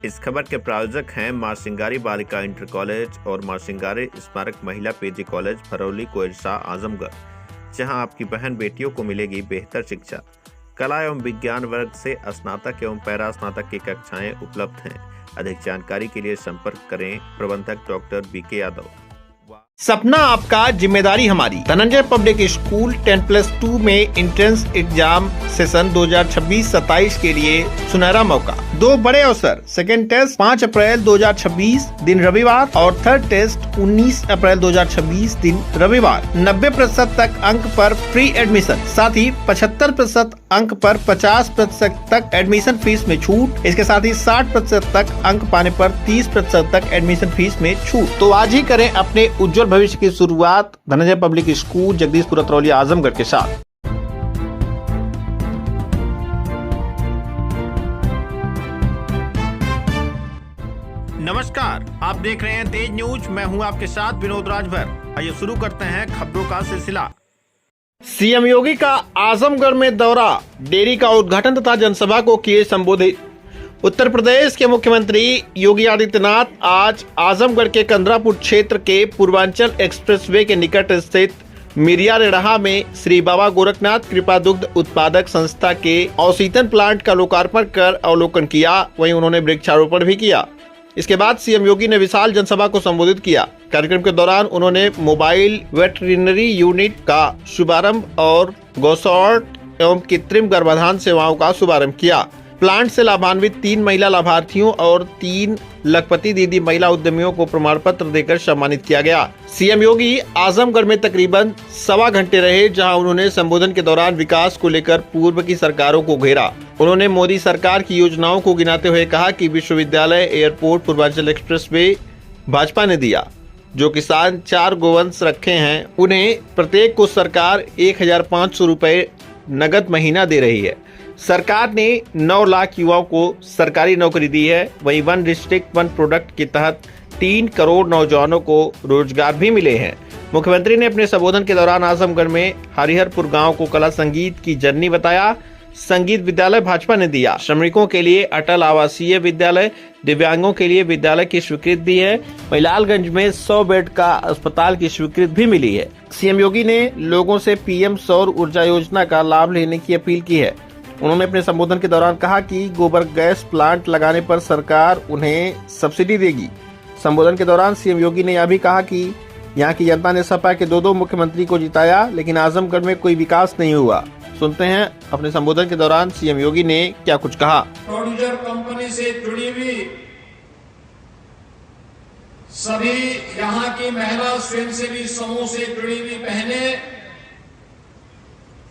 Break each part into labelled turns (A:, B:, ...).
A: इस खबर के प्रायोजक हैं मां सिंगारी बालिका इंटर कॉलेज और मां सिंगारी स्मारक महिला पीजी कॉलेज फरौली कोइरसा आजमगढ़, जहां आपकी बहन बेटियों को मिलेगी बेहतर शिक्षा। कला एवं विज्ञान वर्ग से स्नातक एवं पैरा स्नातक की कक्षाएं उपलब्ध हैं। अधिक जानकारी के लिए संपर्क करें प्रबंधक डॉक्टर बीके यादव।
B: सपना आपका, जिम्मेदारी हमारी। धनंजय पब्लिक स्कूल 10+2 में एंट्रेंस एग्जाम सेशन 2026-27 के लिए सुनहरा मौका। 2 बड़े अवसर। सेकेंड टेस्ट 5 अप्रैल 2026 दिन रविवार और थर्ड टेस्ट 19 अप्रैल 2026 दिन रविवार। 90% तक अंक पर फ्री एडमिशन, साथ ही 75% अंक पर 50% तक एडमिशन फीस में छूट। इसके साथ ही 60% तक अंक पाने पर 30% तक एडमिशन फीस में छूट। तो आज ही करें अपने उज्जवल भविष्य की शुरुआत धनंजय पब्लिक स्कूल जगदीशपुर अतरौली आजमगढ़ के साथ। नमस्कार, आप देख रहे हैं तेज न्यूज। मैं हूं आपके साथ विनोद राजभर। आइए शुरू करते हैं खबरों का सिलसिला। सीएम योगी का आजमगढ़ में दौरा, डेयरी का उद्घाटन तथा जनसभा को किए संबोधित। उत्तर प्रदेश के मुख्यमंत्री योगी आदित्यनाथ आज आजमगढ़ के कंदरापुर क्षेत्र के पूर्वांचल एक्सप्रेसवे के निकट स्थित मिरिया रेड़हा में श्री बाबा गोरखनाथ कृपा दुग्ध उत्पादक संस्था के अवशीतन प्लांट का लोकार्पण कर अवलोकन किया। वहीं उन्होंने वृक्षारोपण भी किया। इसके बाद सीएम योगी ने विशाल जनसभा को संबोधित किया। कार्यक्रम के दौरान उन्होंने मोबाइल वेटरिनरी यूनिट का शुभारंभ और गौसॉर्ट एवं कृत्रिम गर्भाधान सेवाओं का शुभारंभ किया। प्लांट से लाभान्वित 3 महिला लाभार्थियों और 3 लखपति दीदी महिला उद्यमियों को प्रमाण पत्र देकर सम्मानित किया गया। सीएम योगी आजमगढ़ में तकरीबन 1.25 घंटे रहे, जहां उन्होंने संबोधन के दौरान विकास को लेकर पूर्व की सरकारों को घेरा। उन्होंने मोदी सरकार की योजनाओं को गिनाते हुए कहा कि विश्वविद्यालय, एयरपोर्ट, पूर्वांचल एक्सप्रेसवे भाजपा ने दिया। जो किसान 4 गोवंश रखे हैं, उन्हें प्रत्येक को सरकार 1500 रुपए नगद महीना दे रही है। सरकार ने 9 लाख युवाओं को सरकारी नौकरी दी है। वहीं 1 डिस्ट्रिक्ट 1 प्रोडक्ट के तहत 3 करोड़ नौजवानों को रोजगार भी मिले हैं। मुख्यमंत्री ने अपने संबोधन के दौरान आजमगढ़ में हरिहरपुर गांव को कला संगीत की जननी बताया। संगीत विद्यालय भाजपा ने दिया। श्रमिकों के लिए अटल आवासीय विद्यालय, दिव्यांगों के लिए विद्यालय की स्वीकृति दी है। महिलालगंज में 100 बेड का अस्पताल की स्वीकृति भी मिली है। सीएम योगी ने लोगों से पीएम सौर ऊर्जा योजना का लाभ लेने की अपील की है। उन्होंने अपने संबोधन के दौरान कहा कि गोबर गैस प्लांट लगाने पर सरकार उन्हें सब्सिडी देगी। संबोधन के दौरान सीएम योगी ने यह भी कहा कि यहां की जनता ने सपा के 2 मुख्यमंत्री को जिताया, लेकिन आजमगढ़ में कोई विकास नहीं हुआ। सुनते हैं अपने संबोधन के दौरान सीएम योगी ने क्या कुछ कहा।
C: प्रोड्यूसर कंपनी से जुड़ी हुई सभी यहाँ की महिला स्वयंसेवी समूह से जुड़ी हुई बहनें,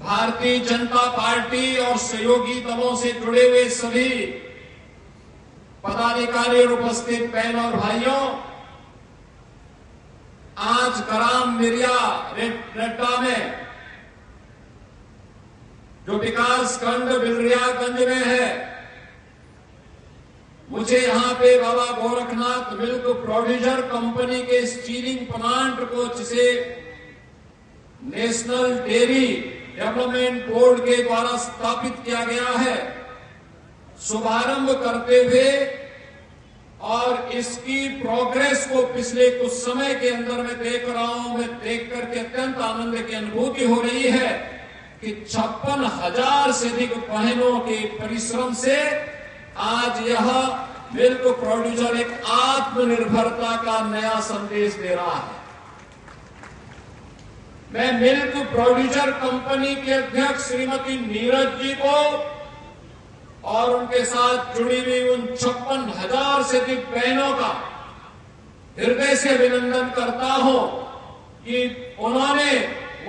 C: भारतीय जनता पार्टी और सहयोगी दलों से जुड़े हुए सभी पदाधिकारी और उपस्थित बहनों और भाइयों, आज ग्राम मिरिया रेड्डा में जो विकास खंड बिलरियागंज में है, मुझे यहां पे बाबा गोरखनाथ मिल्क प्रोड्यूसर कंपनी के स्टीलिंग प्लांट को, जिसे नेशनल डेयरी डेवलपमेंट बोर्ड के द्वारा स्थापित किया गया है, शुभारंभ करते हुए और इसकी प्रोग्रेस को पिछले कुछ समय के अंदर मैं देख रहा हूं। मैं देख करके अत्यंत आनंद की अनुभूति हो रही है कि 56,000 से अधिक बहनों के परिश्रम से आज यह मिल्क प्रोड्यूसर एक आत्मनिर्भरता का नया संदेश दे रहा है। मैं मिल्क प्रोड्यूसर कंपनी के अध्यक्ष श्रीमती नीरज जी को और उनके साथ जुड़ी हुई उन 56,000 से अधिक बहनों का हृदय से अभिनंदन करता हूं कि उन्होंने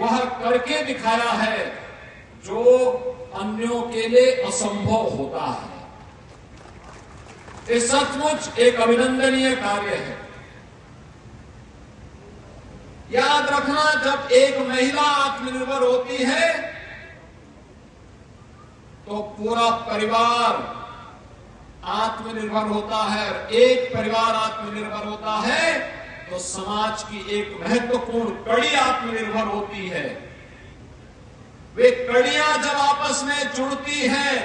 C: वह करके दिखाया है जो अन्यों के लिए असंभव होता है। ये सचमुच एक अभिनंदनीय कार्य है। याद रखना, जब एक महिला आत्मनिर्भर होती है तो पूरा परिवार आत्मनिर्भर होता है। एक परिवार आत्मनिर्भर होता है तो समाज की एक महत्वपूर्ण कड़ी आत्मनिर्भर होती है। वे कड़ियां जब आपस में जुड़ती हैं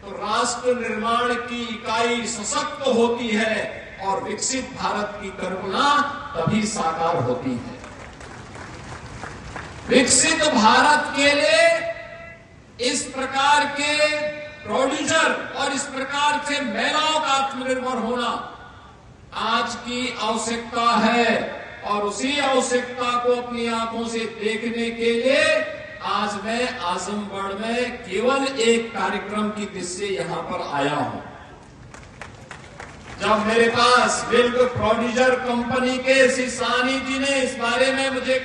C: तो तो राष्ट्र निर्माण की इकाई सशक्त होती है और विकसित भारत की कल्पना तभी साकार होती है। विकसित भारत के लिए इस प्रकार के प्रोड्यूसर और इस प्रकार से महिलाओं का आत्मनिर्भर होना आज की आवश्यकता है और उसी आवश्यकता को अपनी आंखों से देखने के लिए आज मैं आजमगढ़ में केवल एक कार्यक्रम की दृष्टि से यहां पर आया हूं। जब मेरे पास मिल्क प्रोड्यूसर कंपनी के श्री सानी जी ने इस बारे में मुझे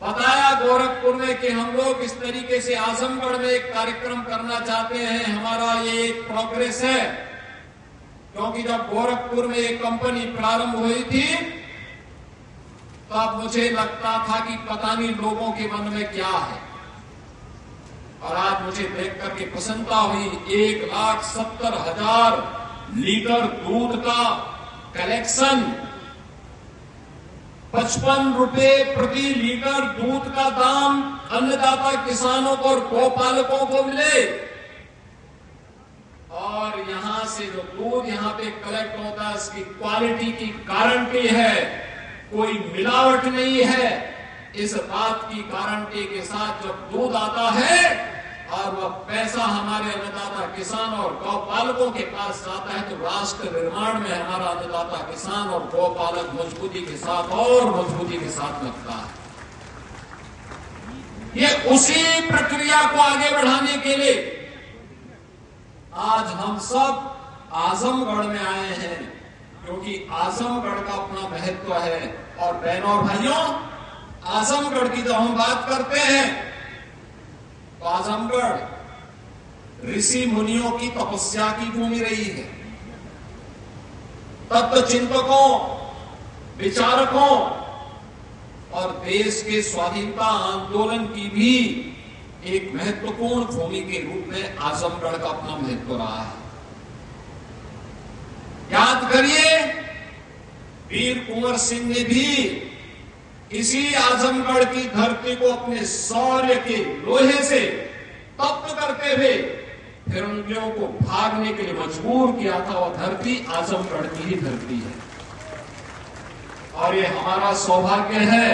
C: बताया गोरखपुर में कि हम लोग इस तरीके से आजमगढ़ में एक कार्यक्रम करना चाहते हैं, हमारा ये एक प्रोग्रेस है, क्योंकि जब गोरखपुर में एक कंपनी प्रारंभ हुई थी तब मुझे लगता था कि पता नहीं लोगों के मन में क्या है, और आज मुझे देख करके प्रसन्नता हुई। 1,70,000 लीटर दूध का कलेक्शन, 55 रुपए प्रति लीटर दूध का दाम अन्नदाता किसानों को और गौपालकों को मिले, और यहां से जो दूध यहां पे कलेक्ट होता है इसकी क्वालिटी की गारंटी है, कोई मिलावट नहीं है। इस बात की गारंटी के साथ जब दूध आता है और वह पैसा हमारे अन्नदाता किसान और गौपालकों के पास जाता है तो राष्ट्र निर्माण में हमारा अन्नदाता किसान और गौपालक मजबूती के साथ और मजबूती के साथ लगता है। ये उसी प्रक्रिया को आगे बढ़ाने के लिए आज हम सब आजमगढ़ में आए हैं, क्योंकि आजमगढ़ का अपना महत्व है। और बहनों और भाइयों, आजमगढ़ की जब हम बात करते हैं तो आजमगढ़ ऋषि मुनियों की तपस्या की भूमि रही है। तत्व चिंतकों, विचारकों और देश के स्वाधीनता आंदोलन की भी एक महत्वपूर्ण भूमि के रूप में आजमगढ़ का अपना महत्व रहा है। याद करिए, वीर कुंवर सिंह ने भी इसी आजमगढ़ की धरती को अपने शौर्य के लोहे से तप्त करते हुए फिरंगियों को भागने के लिए मजबूर किया था। वह धरती आजमगढ़ की ही धरती है और ये हमारा सौभाग्य है।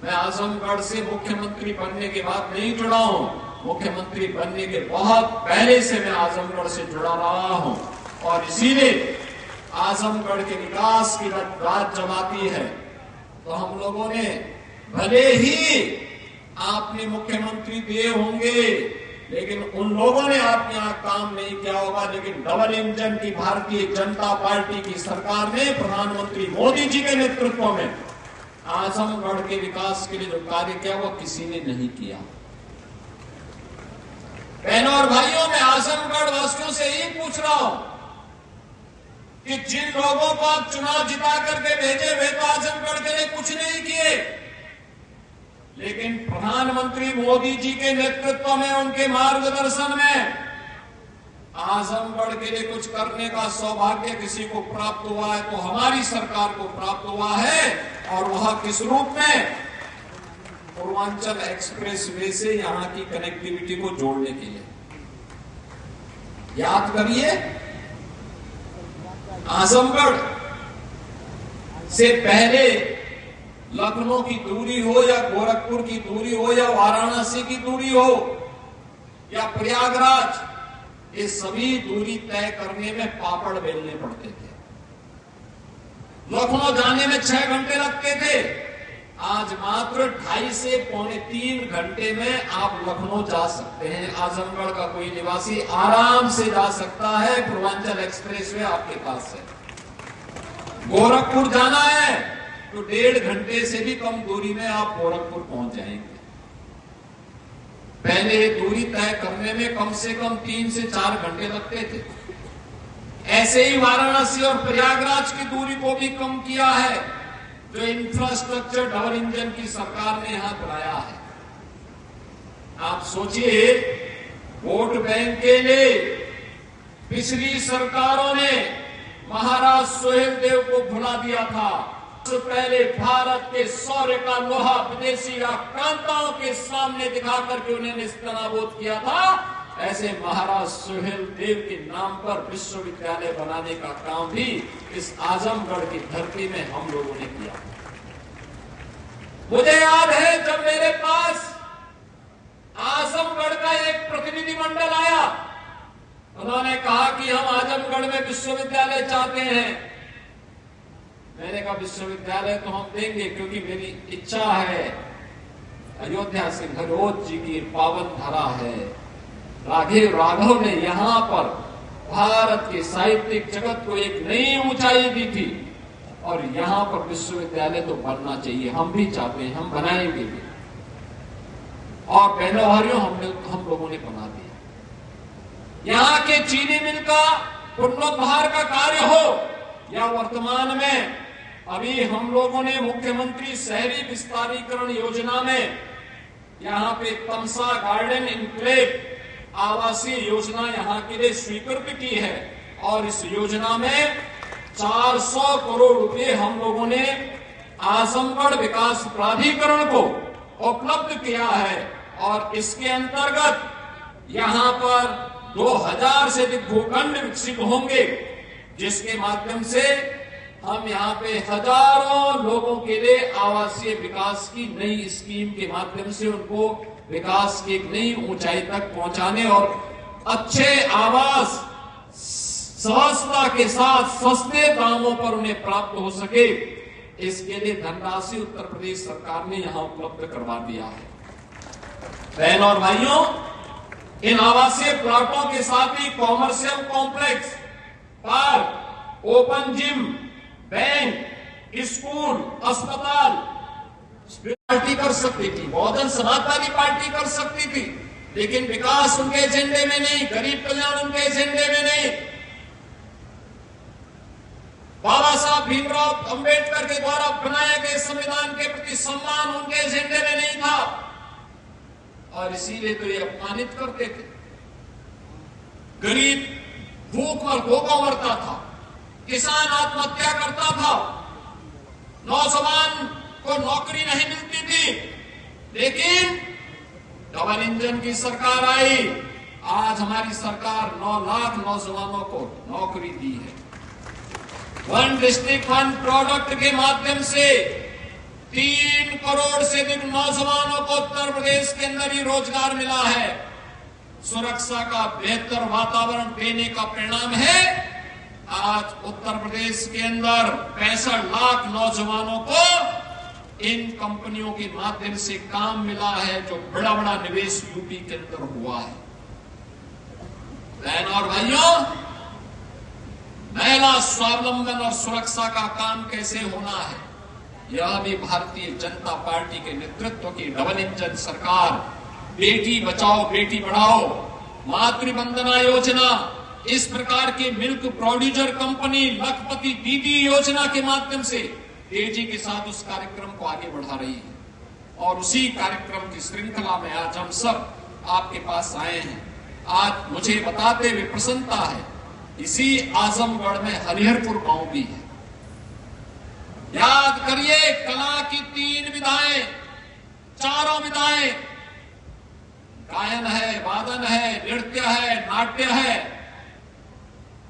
C: मैं आजमगढ़ से मुख्यमंत्री बनने के बाद नहीं जुड़ा हूं, मुख्यमंत्री बनने के बहुत पहले से मैं आजमगढ़ से जुड़ा रहा हूं, और इसीलिए आजमगढ़ के विकास की बात जब आती है तो हम लोगों ने, भले ही आपने मुख्यमंत्री दिए होंगे लेकिन उन लोगों ने आपके यहां काम नहीं किया होगा, लेकिन डबल इंजन की भारतीय जनता पार्टी की सरकार ने प्रधानमंत्री मोदी जी के नेतृत्व में आजमगढ़ के विकास के लिए जो कार्य किया वो किसी ने नहीं किया। बहनों और भाइयों, मैं आजमगढ़ वासियों से यही पूछ रहा हूं कि जिन लोगों को आप चुनाव जिता करके भेजे वे तो आजमगढ़ के लिए कुछ नहीं किए, लेकिन प्रधानमंत्री मोदी जी के नेतृत्व में, उनके मार्गदर्शन में आजमगढ़ के लिए कुछ करने का सौभाग्य किसी को प्राप्त हुआ है तो हमारी सरकार को प्राप्त हुआ है, और वह किस रूप में? पूर्वांचल एक्सप्रेस वे से यहां की कनेक्टिविटी को जोड़ने के लिए। याद करिए, आजमगढ़ से पहले लखनऊ की दूरी हो या गोरखपुर की दूरी हो या वाराणसी की दूरी हो या प्रयागराज, ये सभी दूरी तय करने में पापड़ बेलने पड़ते थे। लखनऊ जाने में 6 घंटे लगते थे, आज मात्र 2.5 से 2.25 घंटे में आप लखनऊ जा सकते हैं। आजमगढ़ का कोई निवासी आराम से जा सकता है, पूर्वांचल एक्सप्रेस वे आपके पास है। गोरखपुर जाना है तो 1.5 घंटे से भी कम दूरी में आप गोरखपुर पहुंच जाएंगे। पहले दूरी तय करने में कम से कम 3 से 4 घंटे लगते थे। ऐसे ही वाराणसी और प्रयागराज की दूरी को भी कम किया है, जो इंफ्रास्ट्रक्चर डबल इंजन की सरकार ने यहां बनाया है। आप सोचिए, वोट बैंक के लिए पिछली सरकारों ने महाराज सुहेलदेव को भुला दिया था। तो पहले भारत के शौर्य का लोहा विदेशी आक्रांताओं के सामने दिखाकर के उन्हें निस्तानाबूद किया था। ऐसे महाराज सुहेल देव के नाम पर विश्वविद्यालय बनाने का काम भी इस आजमगढ़ की धरती में हम लोगों ने किया। मुझे याद है जब मेरे पास आजमगढ़ का एक प्रतिनिधिमंडल आया, उन्होंने कहा कि हम आजमगढ़ में विश्वविद्यालय चाहते हैं। मैंने कहा विश्वविद्यालय तो हम देंगे, क्योंकि मेरी इच्छा है, अयोध्या सिंहरोज जी की पावन धरा है। राघव ने यहाँ पर भारत के साहित्यिक जगत को एक नई ऊंचाई दी थी और यहाँ पर विश्वविद्यालय तो बनना चाहिए। हम भी चाहते हैं, हम बनाएंगे भी। और बहनों भाइयों, हम लोगों ने बना दिया। यहाँ के चीनी मिल का पुनरुद्धार का कार्य हो या वर्तमान में अभी हम लोगों ने मुख्यमंत्री शहरी विस्तारीकरण योजना में यहाँ पे तमसा गार्डन इनक्लेव आवासीय योजना यहाँ के लिए स्वीकृत की है और इस योजना में 400 करोड़ रुपए हम लोगों ने आजमगढ़ विकास प्राधिकरण को उपलब्ध किया है और इसके अंतर्गत यहाँ पर 2000 से अधिक भूखंड विकसित होंगे, जिसके माध्यम से हम यहाँ पे हजारों लोगों के लिए आवासीय विकास की नई स्कीम के माध्यम से उनको विकास की एक नई ऊंचाई तक पहुंचाने और अच्छे आवास सहजता के साथ सस्ते दामों पर उन्हें प्राप्त हो सके, इसके लिए धनराशि उत्तर प्रदेश सरकार ने यहां उपलब्ध करवा दिया है। बहनों और भाइयों, इन आवासीय प्लॉटों के साथ ही commercial complex, park, open gym, bank, school, अस्पताल पार्टी कर सकती थी, बहुजन समाजवादी पार्टी कर सकती थी, लेकिन विकास उनके एजेंडे में नहीं, गरीब कल्याण उनके एजेंडे में नहीं। बाबा साहब भीमराव अंबेडकर के द्वारा बनाए गए संविधान के प्रति सम्मान उनके एजेंडे में नहीं था और इसीलिए तो ये अपमानित करते थे। गरीब भूख और भूखों मरता था, किसान आत्महत्या करता था, नौजवान को नौकरी नहीं मिलती थी, लेकिन डबल इंजन की सरकार आई। आज हमारी सरकार 9 लाख नौजवानों को नौकरी दी है। वन डिस्ट्रिक्ट वन प्रोडक्ट के माध्यम से 3 करोड़ से अधिक नौजवानों को उत्तर प्रदेश के अंदर ही रोजगार मिला है। सुरक्षा का बेहतर वातावरण देने का परिणाम है आज उत्तर प्रदेश के अंदर 65 लाख नौजवानों को इन कंपनियों के माध्यम से काम मिला है, जो बड़ा बड़ा निवेश यूपी के अंदर हुआ है। बहनों और भाइयों, महिला स्वावलंबन और सुरक्षा का काम कैसे होना है, यह भी भारतीय जनता पार्टी के नेतृत्व की डबल इंजन सरकार, बेटी बचाओ बेटी पढ़ाओ, मातृवंदना योजना, इस प्रकार के मिल्क प्रोड्यूसर कंपनी, लखपति दीदी योजना के माध्यम से तेजी के साथ उस कार्यक्रम को आगे बढ़ा रही है और उसी कार्यक्रम की श्रृंखला में आज हम सब आपके पास आए हैं। आज मुझे बताते हुए प्रसन्नता है, इसी आजमगढ़ में हरिहरपुर गांव भी है। याद करिए, कला की 3 विधाएं, 4 विधाएं, गायन है, वादन है, नृत्य है, नाट्य है,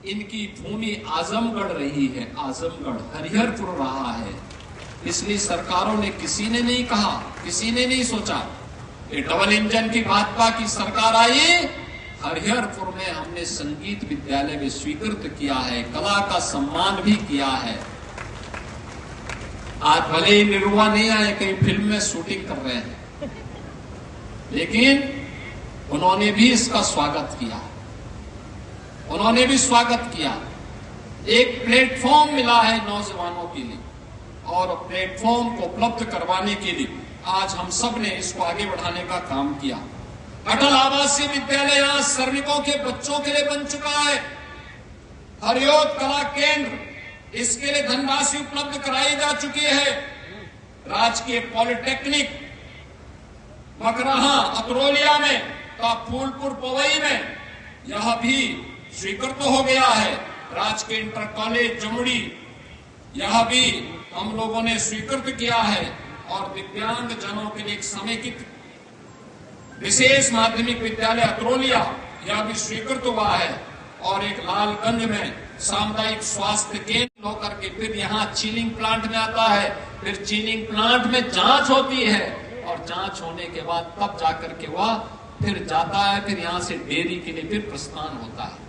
C: इनकी भूमि आजमगढ़ रही है। आजमगढ़ हरिहरपुर रहा है। इसलिए सरकारों ने, किसी ने नहीं कहा, किसी ने नहीं सोचा, ये डबल इंजन की भाजपा की सरकार आई, हरिहरपुर में हमने संगीत विद्यालय भी स्वीकृत किया है, कला का सम्मान भी किया है। आज भले ही निरुआ नहीं आए, कहीं फिल्म में शूटिंग कर रहे हैं, लेकिन उन्होंने भी इसका स्वागत किया, उन्होंने भी स्वागत किया। एक प्लेटफॉर्म मिला है नौजवानों के लिए और प्लेटफॉर्म को उपलब्ध करवाने के लिए आज हम सब ने इसको आगे बढ़ाने का काम किया। अटल आवासीय विद्यालय यहाँ श्रमिकों के बच्चों के लिए बन चुका है। हरियोद कला केंद्र, इसके लिए धनराशि उपलब्ध कराई जा चुकी है। राजकीय पॉलिटेक्निक मकराहा अतरोलिया में का फूलपुर पवई में यह भी स्वीकृत हो गया है। राजकीय इंटर कॉलेज जमुड़ी, यह भी हम लोगों ने स्वीकृत किया है और दिव्यांग जनों के लिए एक समेकित विशेष माध्यमिक विद्यालय अतरोलिया यह भी स्वीकृत हुआ है। और एक लालगंज में सामुदायिक स्वास्थ्य केंद्र होकर के फिर यहाँ चिलिंग प्लांट में आता है, फिर चिलिंग प्लांट में जांच होती है और जांच होने के बाद तब जाकर के वह फिर जाता है, फिर यहाँ से डेयरी के लिए फिर प्रस्थान होता है।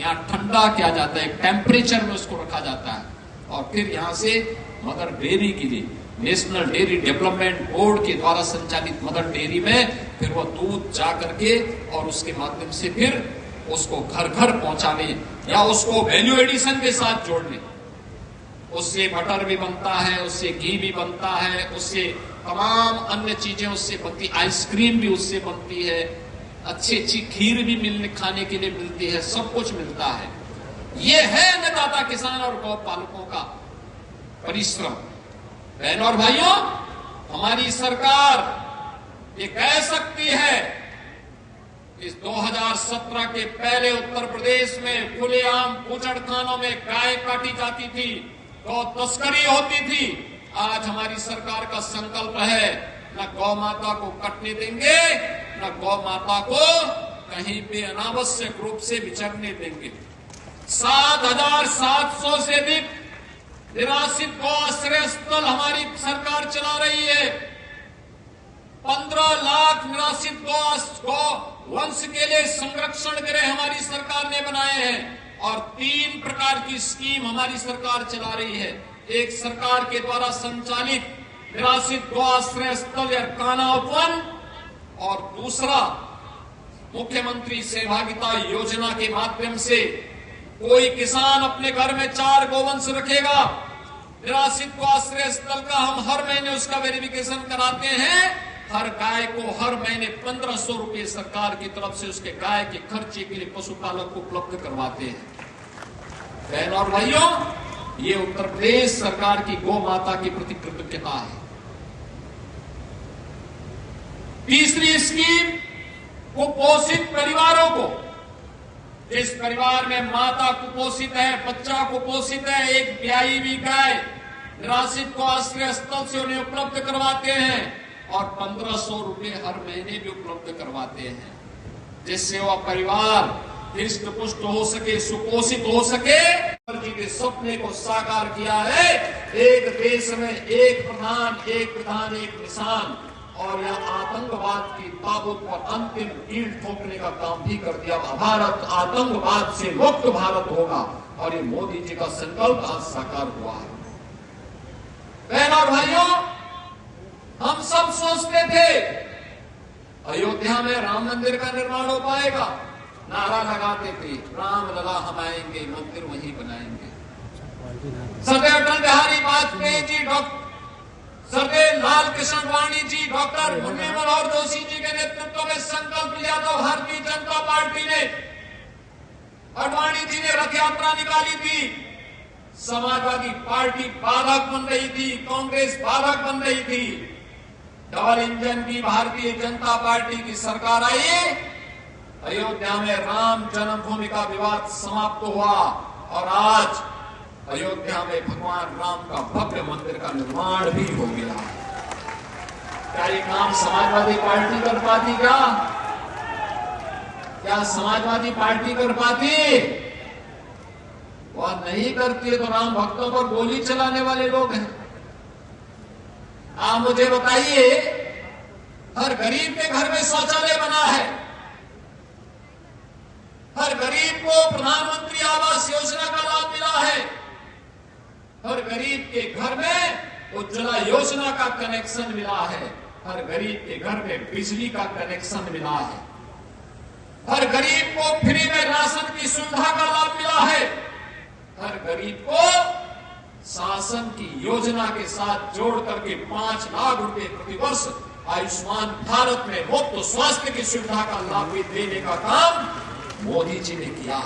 C: यहाँ ठंडा किया जाता है, टेम्परेचर में उसको रखा जाता है और फिर यहाँ से मदर डेयरी के लिए नेशनल डेयरी डेवलपमेंट बोर्ड के द्वारा संचालित मदर डेयरी में फिर वह दूध जा करके और उसके माध्यम से फिर उसको घर घर पहुंचाने या उसको वैल्यू एडिशन के साथ जोड़ने। उससे बटर भी बनता है, उससे घी भी बनता है, उससे तमाम अन्य चीजें उससे बनती, आइसक्रीम भी उससे बनती है, अच्छी अच्छी खीर भी मिलने खाने के लिए मिलती है, सब कुछ मिलता है। ये है अन्नदाता किसान और गौ पालकों का परिश्रम। बहनों और भाइयों, हमारी सरकार ये कह सकती है इस 2017 के पहले उत्तर प्रदेश में खुलेआम बूचड़खानों में गाय काटी जाती थी, गौ तस्करी होती थी। आज हमारी सरकार का संकल्प है न गौ माता को कटने देंगे, न गौ माता को कहीं पे अनावश्यक रूप से विचरने देंगे। 7,700 से अधिक निराश्रित गौ आश्रय स्थल हमारी सरकार चला रही है। 15 लाख निराश्रित गौ वंश के लिए संरक्षण गृह हमारी सरकार ने बनाए हैं और 3 प्रकार की स्कीम हमारी सरकार चला रही है। एक सरकार के द्वारा संचालित निराश्रित गौ आश्रय स्थल या कान्हा उपवन, और दूसरा मुख्यमंत्री सहभागिता योजना के माध्यम से कोई किसान अपने घर में 4 गोवंश रखेगा, निराश्रित गौ आश्रय स्थल का हम हर महीने उसका वेरिफिकेशन कराते हैं। हर गाय को हर महीने 1500 रुपए सरकार की तरफ से उसके गाय के खर्चे के लिए पशुपालक को उपलब्ध करवाते हैं। बहनों और भाइयों, ये उत्तर प्रदेश सरकार की गौ माता के प्रति कृतज्ञता है। तीसरी स्कीम, कुपोषित परिवारों को, जिस परिवार में माता कुपोषित है, बच्चा कुपोषित है, एक ब्याई हुई गाय निराश्रित गौ आश्रय स्थल से उन्हें उपलब्ध करवाते हैं और 1500 रुपए हर महीने भी उपलब्ध करवाते हैं, जिससे वह परिवार हृष्ट पुष्ट हो सके, सुपोषित हो सके। जी के सपने को साकार किया है। एक देश में एक प्रधान, एक विधान, एक निशान, और यह आतंकवाद की ताबूत पर अंतिम कील ठोकने का काम भी कर दिया। भारत आतंकवाद से मुक्त भारत होगा और ये मोदी जी का संकल्प आज साकार हुआ है। बहनों और भाइयों, हम सब सोचते थे अयोध्या में राम मंदिर का निर्माण हो पाएगा, नारा लगाते थे राम लला हम आएंगे, मंदिर वहीं बनाएंगे। सरदार अटल बिहारी वाजपेयी जी, सरदार लाल कृष्ण वाणी जी, डॉक्टर मुन्नी मनोहर जोशी जी के नेतृत्व में संकल्प लिया था भारतीय जनता पार्टी ने। अडवाणी जी ने रथ यात्रा निकाली थी, समाजवादी पार्टी बाधक बन रही थी, कांग्रेस बाधक बन रही थी। डबल इंजन की भारतीय जनता पार्टी की सरकार आई, अयोध्या में राम जन्मभूमि का विवाद समाप्त हुआ और आज अयोध्या में भगवान राम का भव्य मंदिर का निर्माण भी हो गया। क्या ये काम समाजवादी पार्टी कर पाती? क्या समाजवादी पार्टी कर पाती? वह नहीं करती है तो राम भक्तों पर गोली चलाने वाले लोग हैं। आप मुझे बताइए, हर गरीब के घर में शौचालय बना है, हर गरीब को प्रधानमंत्री आवास योजना का लाभ मिला है, हर गरीब के घर में उज्ज्वला योजना का कनेक्शन मिला है, हर गरीब के घर में बिजली का कनेक्शन मिला है, हर गरीब को फ्री में राशन की सुविधा का लाभ मिला है, हर गरीब को शासन की योजना के साथ जोड़ करके 5 लाख रुपए प्रतिवर्ष आयुष्मान भारत में मुफ्त स्वास्थ्य की सुविधा का लाभ भी देने का काम मोदी जी ने किया।